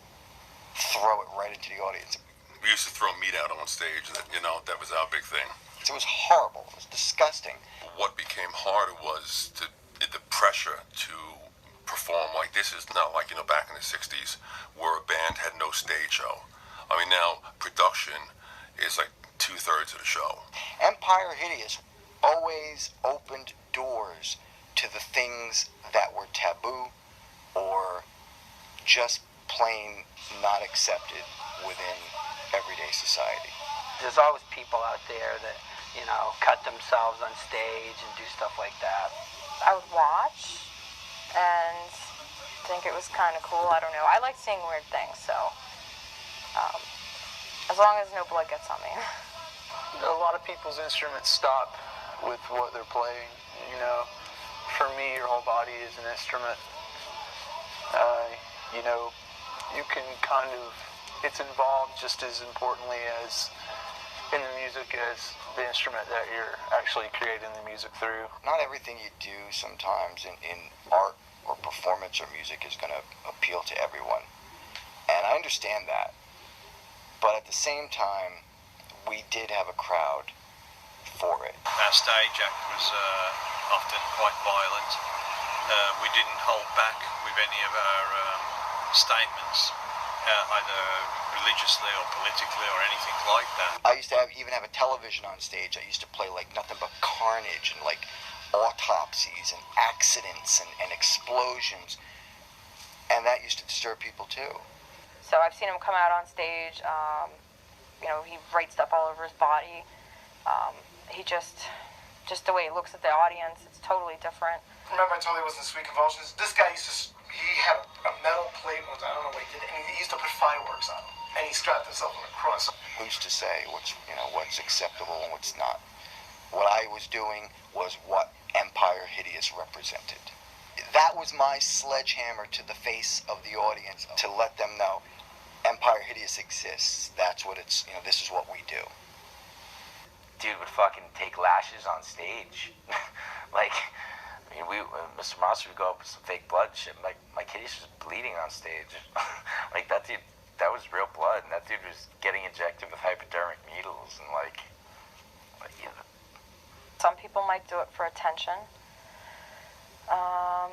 throw it right into the audience. We used to throw meat out on stage. That was our big thing. It was horrible. It was disgusting. What became harder was the pressure to perform like this. Is not like back in the 60s where a band had no stage show. Now production is like 2/3 of the show. Empire Hideous always opened doors to the things that were taboo or just plain not accepted within everyday society. There's always people out there that, cut themselves on stage and do stuff like that. I would watch, and think it was kind of cool. I don't know. I like seeing weird things, so as long as no blood gets on me. A lot of people's instruments stop with what they're playing. You know, for me, your whole body is an instrument. You know, you can kind of, it's involved just as importantly as in the music as the instrument that you're actually creating the music through. Not everything you do sometimes in art or performance or music is going to appeal to everyone. And I understand that. But at the same time, we did have a crowd for it. Our stage act was often quite violent. We didn't hold back with any of our statements, either religiously or politically or anything like that. I used to even have a television on stage. I used to play like nothing but carnage and like autopsies and accidents and explosions. And that used to disturb people too. So I've seen him come out on stage. You know, he writes stuff all over his body. He just the way he looks at the audience, it's totally different. Remember I told you it was in Sweet Convulsions? This guy he had a metal plate, I don't know what he did, and he used to put fireworks on him. And he strapped himself on a cross. Who's to say what's acceptable and what's not? What I was doing was what Empire Hideous represented. That was my sledgehammer to the face of the audience to let them know Empire Hideous exists. That's what it's, this is what we do. Dude would fucking take lashes on stage. Mr. Monster would go up with some fake blood and shit. My kitty was bleeding on stage. Like, that dude, that was real blood, and that dude was getting injected with hypodermic needles, and Some people might do it for attention.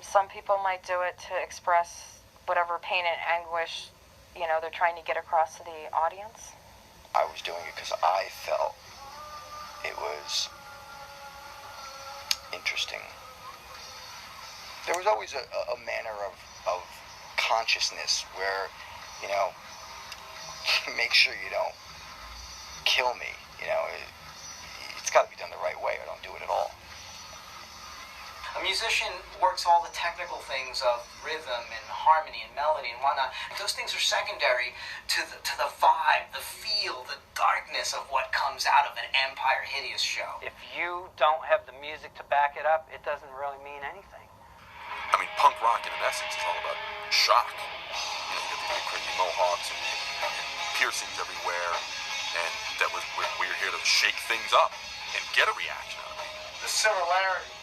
Some people might do it to express whatever pain and anguish, they're trying to get across to the audience. I was doing it because I felt it was interesting. There was always a manner of consciousness where, make sure you don't kill me. It's got to be done the right way or don't do it at all. A musician works all the technical things of rhythm and harmony and melody and whatnot. Those things are secondary to the vibe, the feel, the darkness of what comes out of an Empire Hideous show. If you don't have the music to back it up, it doesn't really mean anything. I mean, punk rock in essence is all about shock. You get these big crazy mohawks and piercings everywhere, and that was we're here to shake things up and get a reaction out of it. The similarity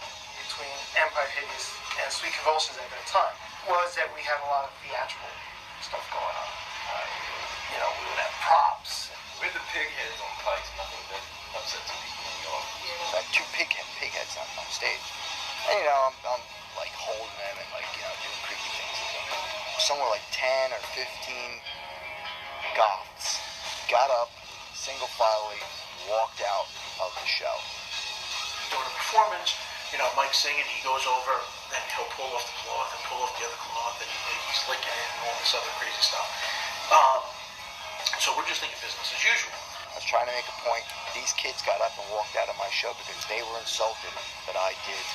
between Empire Hideous and Sweet Convulsions at that time was that we had a lot of theatrical stuff going on. We would have props. With the pig heads on pikes, nothing that upsets people in New York. I had two pig heads on stage. And I'm like holding them and doing creepy things with them. Somewhere like 10 or 15 goths got up, single filely, walked out of the show. During a performance, Mike's singing, he goes over, and he'll pull off the cloth and pull off the other cloth, and he's licking it and all this other crazy stuff. So we're just thinking business as usual. I was trying to make a point. These kids got up and walked out of my show because they were insulted that I did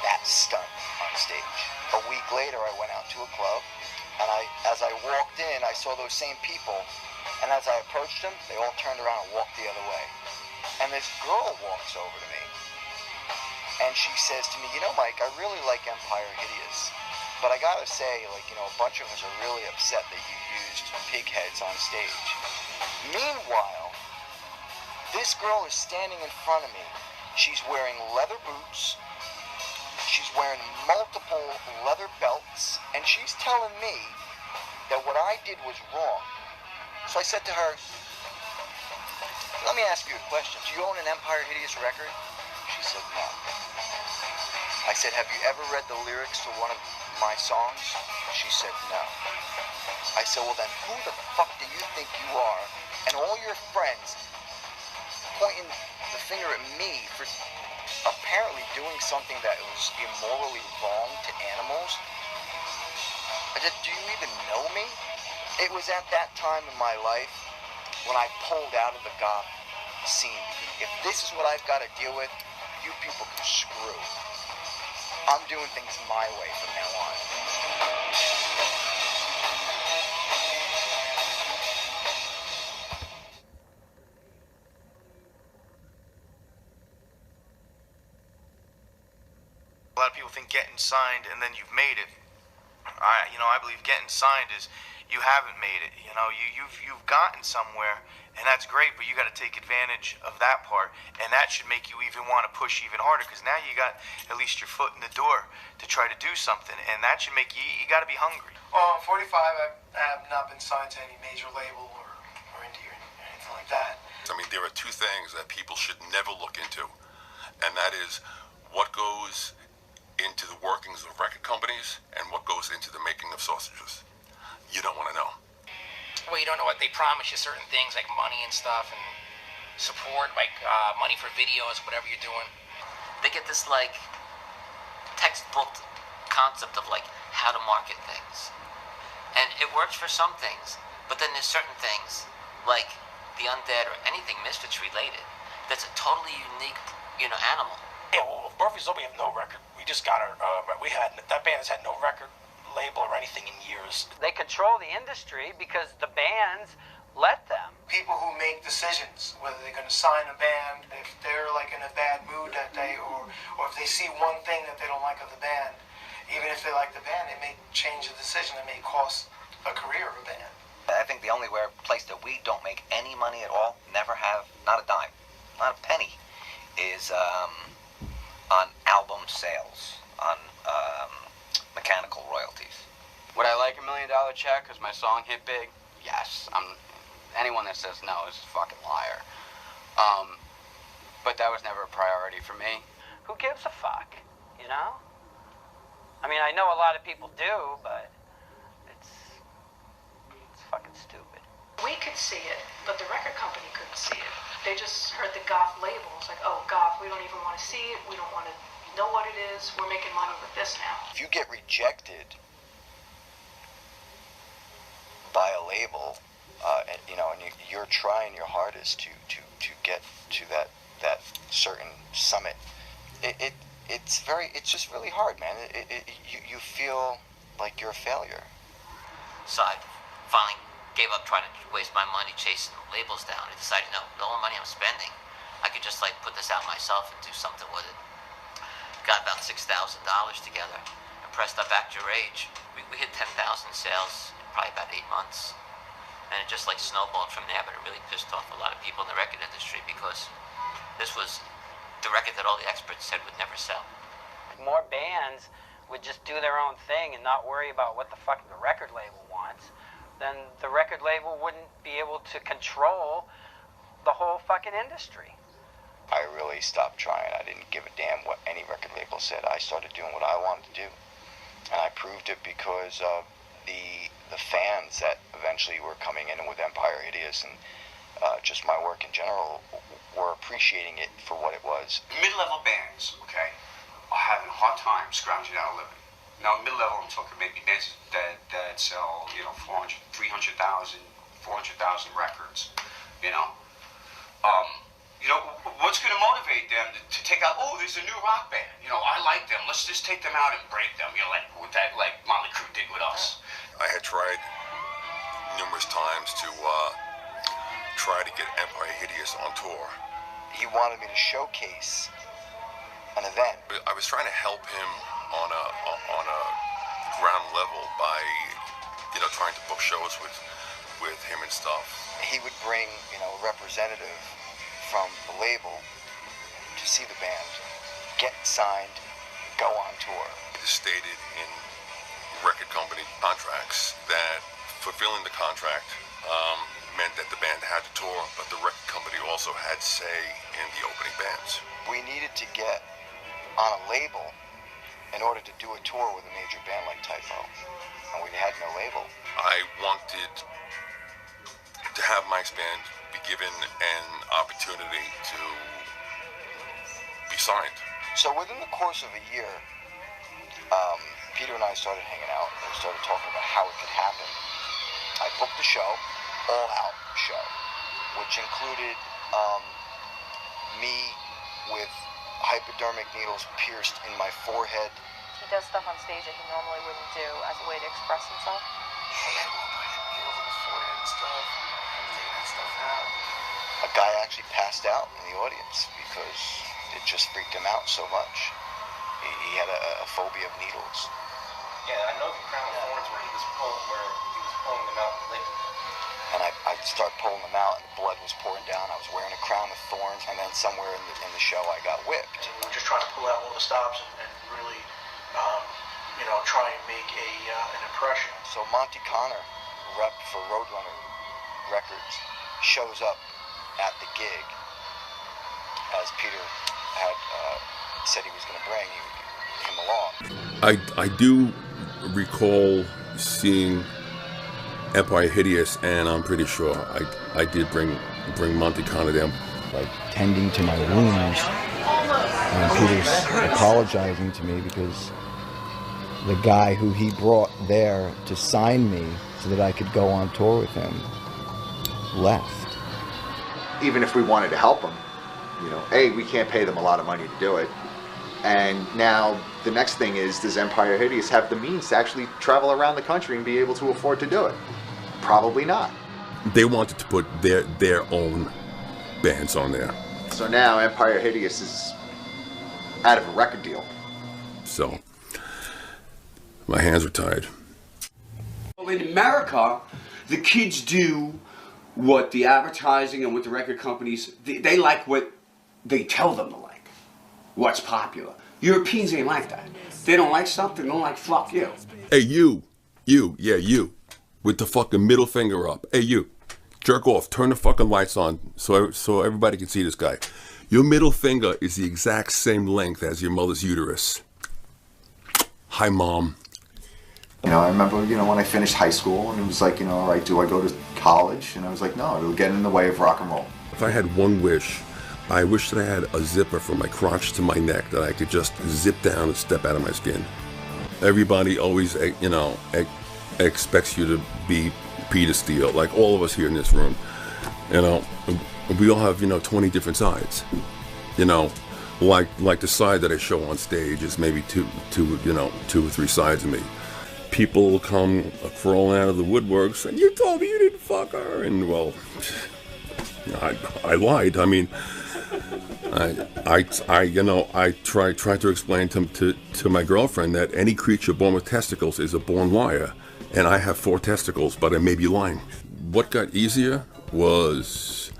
that stunt on stage. A week later, I went out to a club, and as I walked in, I saw those same people, and as I approached them, they all turned around and walked the other way. And this girl walks over to me, and she says to me, Mike, I really like Empire Hideous, but I gotta say, a bunch of us are really upset that you used pig heads on stage. Meanwhile, this girl is standing in front of me. She's wearing leather boots, she's wearing multiple leather belts, and she's telling me that what I did was wrong. So I said to her, let me ask you a question. Do you own an Empire Hideous record? She said, no. I said, have you ever read the lyrics to one of my songs? She said, no. I said, well then, who the fuck do you think you are? And all your friends pointing the finger at me for apparently doing something that was immorally wrong to animals? I said, do you even know me? It was at that time in my life when I pulled out of the goth scene. If this is what I've got to deal with, you people can screw. I'm doing things my way from now on. A lot of people think getting signed and then you've made it. I believe getting signed is you haven't made it. You've gotten somewhere, and that's great. But you got to take advantage of that part, and that should make you even want to push even harder. Because now you got at least your foot in the door to try to do something, and that should make you. You got to be hungry. Well, I'm 45. I have not been signed to any major label or indie or anything like that. I mean, there are two things that people should never look into, and that is what goes into the workings of record companies and what goes into the making of sausages. You don't want to know. Well, you don't know what they promise you, certain things like money and stuff and support, like money for videos, whatever you're doing. They get this like textbook concept of like how to market things. And it works for some things, but then there's certain things like the undead or anything Misfits related that's a totally unique, animal. Yeah, well, Murphy's Law, we have no record. We just got our, that band has had no record label or anything in years. They control the industry because the bands let them. People who make decisions, whether they're going to sign a band, if they're like in a bad mood that day, or if they see one thing that they don't like of the band, even if they like the band, it may change the decision. It may cost a career of a band. I think the only place that we don't make any money at all, never have, not a dime, not a penny, is on album sales, on mechanical royalties. Would I like $1 million check because my song hit big? Yes. Anyone that says no is a fucking liar. But that was never a priority for me. Who gives a fuck, I mean, I know a lot of people do, but it's fucking stupid. We could see it, but the record company couldn't see it. They just heard the goth label. It's like, oh, goth, we don't even want to see it. We don't want to know what it is. We're making money with this now. If you get rejected by a label, and you're trying your hardest to get to that certain summit, it's just really hard, man. You feel like you're a failure. So I finally gave up trying to waste my money chasing labels down. I decided, no, the only money I'm spending, I could just put this out myself and do something with it. Got about $6,000 together and pressed up Act Your Age. We hit 10,000 sales in probably about 8 months. And it just snowballed from there, but it really pissed off a lot of people in the record industry because this was the record that all the experts said would never sell. More bands would just do their own thing and not worry about what the fuck the record label wants, then the record label wouldn't be able to control the whole fucking industry. I really stopped trying. I didn't give a damn what any record label said. I started doing what I wanted to do. And I proved it because of the fans that eventually were coming in with Empire Hideous and just my work in general were appreciating it for what it was. Mid-level bands, okay, are having a hard time scrounging out a living. Now, mid-level, I'm talking maybe bands that sell, 400,000, 300,000, 400,000 records, what's going to motivate them to take out, oh, there's a new rock band, I like them, let's just take them out and break them, like Motley Crue did with us. I had tried numerous times to try to get Empire Hideous on tour. He wanted me to showcase an event. I was trying to help him on a ground level by, trying to book shows with him and stuff. He would bring, a representative from the label to see the band, get signed, go on tour. It is stated in record company contracts that fulfilling the contract meant that the band had to tour, but the record company also had say in the opening bands. We needed to get on a label in order to do a tour with a major band like Typo, and we had no label. I wanted to have Mike's band be given an opportunity to be signed. So within the course of a year, Peter and I started hanging out and started talking about how it could happen. I booked the show, all-out show, which included me with hypodermic needles pierced in my forehead. He does stuff on stage that he normally wouldn't do as a way to express himself. A guy actually passed out in the audience because it just freaked him out so much. He had a phobia of needles. Yeah, I know the crown of thorns where he was pulling them out and licking them. And I'd start pulling them out, and the blood was pouring down. I was wearing a crown of thorns, and then somewhere in the show, I got whipped. I'm just trying to pull out all the stops and really, try and make an impression. So Monty Connor, rep for Roadrunner Records, shows up at the gig as Peter had said he was going to bring him along. I do recall seeing Empire Hideous, and I'm pretty sure I did bring Monty Connor down. Like tending to my wounds, and Peter's apologizing to me because the guy who he brought there to sign me so that I could go on tour with him left. Even if we wanted to help them, we can't pay them a lot of money to do it. And now the next thing is, does Empire Hideous have the means to actually travel around the country and be able to afford to do it? Probably not. They wanted to put their own bands on there. So now Empire Hideous is out of a record deal. So my hands are tied. Well, in America, the kids do what the advertising and what the record companies, they like what they tell them to like, what's popular. Europeans ain't like that. They don't like something, they don't like fuck you. Hey, you, with the fucking middle finger up. Hey, you, jerk off, turn the fucking lights on so everybody can see this guy. Your middle finger is the exact same length as your mother's uterus. Hi, Mom. I remember, when I finished high school and it was like, all right, do I go to college? And I was like, no, it'll get in the way of rock and roll. If I had one wish, I wish that I had a zipper from my crotch to my neck that I could just zip down and step out of my skin. Everybody always, expects you to be Peter Steele, like all of us here in this room. We all have, 20 different sides. Like the side that I show on stage is maybe two or three sides of me. People come crawling out of the woodworks and you told me you didn't fuck her, and well, I lied. I mean, I try to explain to my girlfriend that any creature born with testicles is a born liar, and I have 4 testicles, but I may be lying. What got easier was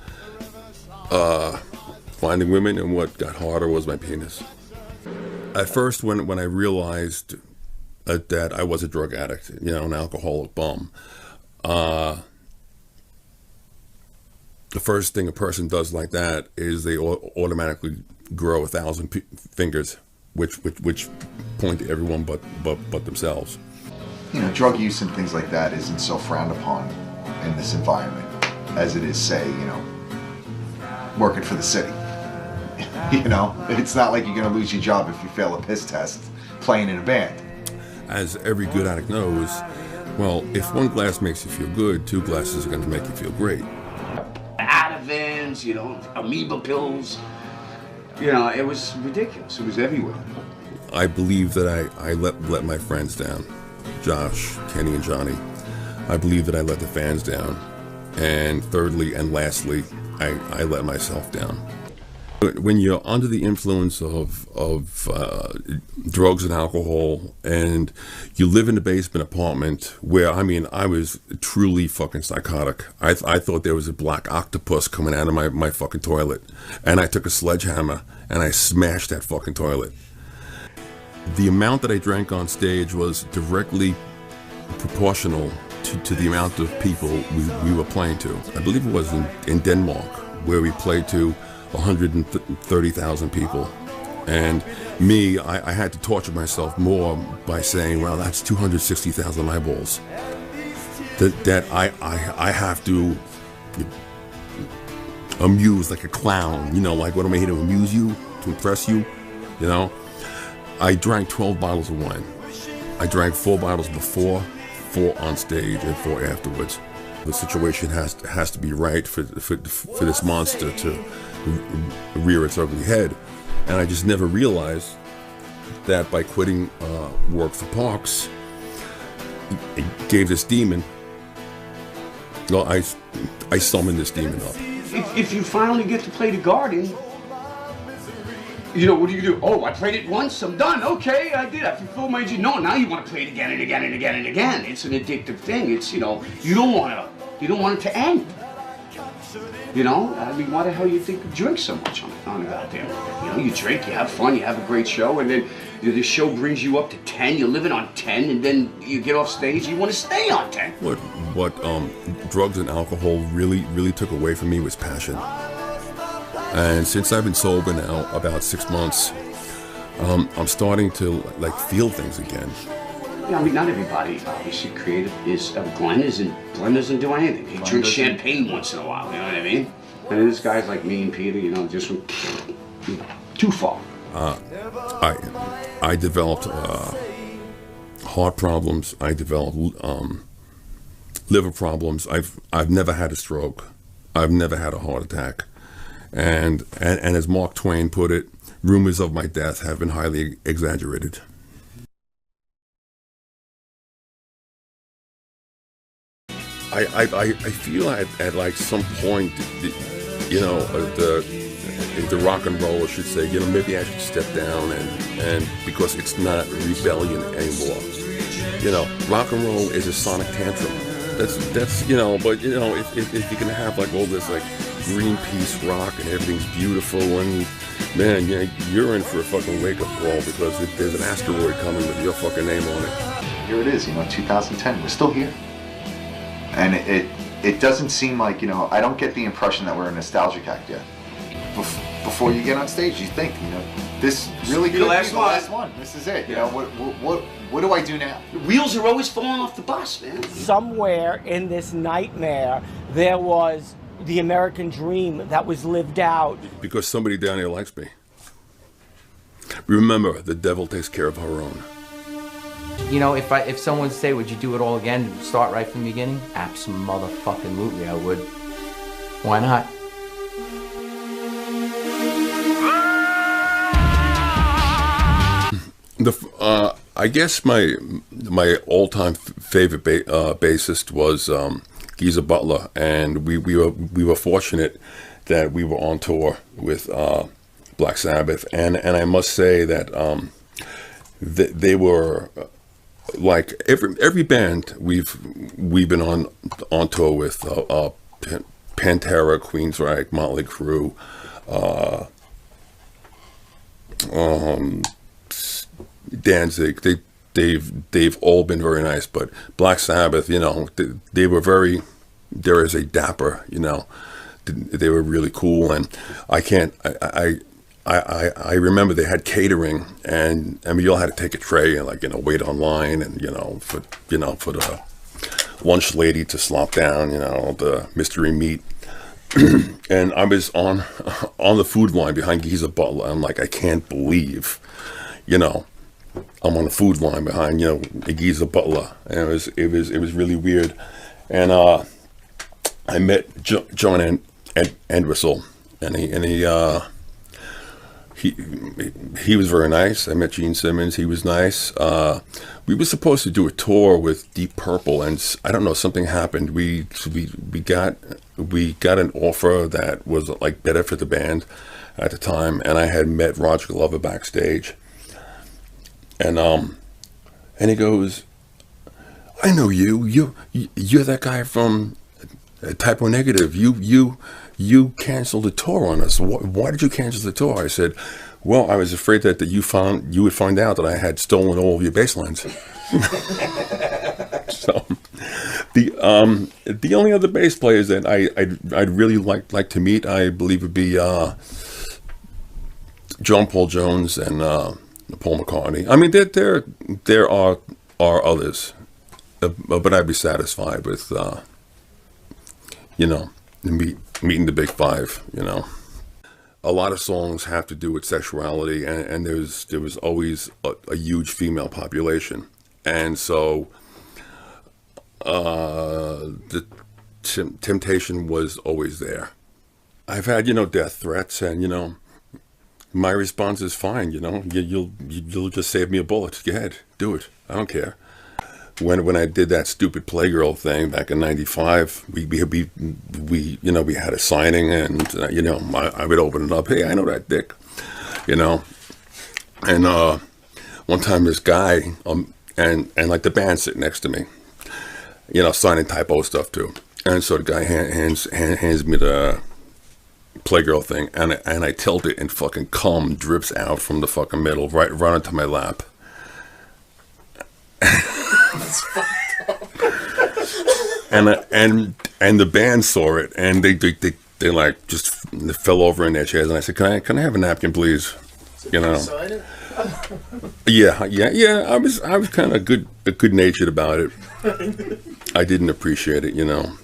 finding women, and what got harder was my penis. At first, when I realized that I was a drug addict, an alcoholic bum, the first thing a person does like that is they automatically grow 1,000 fingers, which point to everyone but themselves. Drug use and things like that isn't so frowned upon in this environment as it is, say, working for the city. It's not like you're going to lose your job if you fail a piss test playing in a band. As every good addict knows, well, if 1 glass makes you feel good, 2 glasses are going to make you feel great. Advents, amoeba pills. It was ridiculous. It was everywhere. I believe that I let my friends down. Josh, Kenny, and Johnny. I believe that I let the fans down. And thirdly and lastly, I let myself down. When you're under the influence of drugs and alcohol, and you live in a basement apartment where, I was truly fucking psychotic. I thought there was a black octopus coming out of my fucking toilet. And I took a sledgehammer and I smashed that fucking toilet. The amount that I drank on stage was directly proportional to the amount of people we were playing to. I believe it was in Denmark, where we played to 130,000 people. And me, I had to torture myself more by saying, well, that's 260,000 eyeballs. That I have to amuse like a clown, like what am I here to amuse you, to impress you, I drank 12 bottles of wine. I drank 4 bottles before, 4 on stage, and 4 afterwards. The situation has to be right for this monster to rear its ugly head. And I just never realized that by quitting work for Parks, it gave this demon. Well, I summoned this demon up. If you finally get to play the Garden, you know, what do? Oh, I played it once, I'm done. Okay, I did. I fulfilled my dream. No, now you want to play it again and again and again and again. It's an addictive thing. It's, you know, you don't want it to end. You know, I mean, why the hell you think you drink so much on it out there? You know, you drink, you have fun, you have a great show, and then the show brings you up to 10, you're living on 10, and then you get off stage, you want to stay on 10. What drugs and alcohol really took away from me was passion. And since I've been sober now about 6 months, I'm starting to like feel things again. Yeah, I mean, not everybody obviously creative is. Glenn doesn't do anything. He drinks champagne once in a while. You know what I mean? And there's guys like me and Peter, you know, just too far. I developed heart problems. I developed liver problems. I've never had a stroke. I've never had a heart attack. And as Mark Twain put it, rumors of my death have been highly exaggerated. I feel at like some point, you know, the rock and roller should say, you know, maybe I should step down and because it's not rebellion anymore. You know, rock and roll is a sonic tantrum. That's you know, but you know, if you can have like all this like Greenpeace rock and everything's beautiful and man, you're in for a fucking wake up call because there's an asteroid coming with your fucking name on it. Here it is, you know, 2010. We're still here. And it doesn't seem like, you know, I don't get the impression that we're a nostalgic act yet. Before you get on stage, you think, you know, this really could be the last one. This is it. You know, what do I do now? The wheels are always falling off the bus, man. Somewhere in this nightmare, there was the American dream that was lived out. Because somebody down here likes me. Remember, the devil takes care of her own. You know, if someone say, would you do it all again, start right from the beginning? Abso-motherfucking-lutely, I would. Why not? I guess my all-time favorite bassist was Geezer Butler, and we were fortunate that we were on tour with Black Sabbath, and I must say that they were like every band we've been on tour with, Pantera, Queensryche, Motley Crue, Danzig. They've all been very nice, but Black Sabbath, you know, they were very, dare I say, dapper. You know, they were really cool, and I remember they had catering, and I mean, you all had to take a tray and, like, you know, wait online, and for the lunch lady to slop down, you know, the mystery meat. And I was on the food line behind Geezer Butler. I'm like, I can't believe, you know, I'm on the food line behind, you know, Geezer Butler, and it was really weird. And I met John Entwistle, and he was very nice. I met Gene Simmons. He was nice. We were supposed to do a tour with Deep Purple, and I don't know, something happened. We got an offer that was like better for the band at the time, and I had met Roger Glover backstage, and he goes, "I know you. You're that guy from Typo Negative. You canceled the tour on us. Why did you cancel the tour?" I said, "Well, I was afraid that you would find out that I had stolen all of your bass lines." So the only other bass players that I'd really like to meet, I believe, would be John Paul Jones and Paul McCartney. I mean, there are others, but I'd be satisfied with meeting the big five. You know, a lot of songs have to do with sexuality, and there was always a huge female population, and so the temptation was always there. I've had, death threats, and my response is fine. You know, you'll just save me a bullet. Go ahead, do it. I don't care. When I did that stupid Playgirl thing back in '95, we you know, we had a signing, and you know, I would open it up. Hey, I know that dick, you know. And one time this guy and like the band sitting next to me, you know, signing typo stuff too. And so the guy hands me the Playgirl thing, and I tilt it, and fucking cum drips out from the fucking middle right onto my lap. That's fucked up. and the band saw it, and they like just fell over in their chairs, and I said, can I have a napkin, please? You know. Yeah. I was kind of good natured about it. I didn't appreciate it, you know.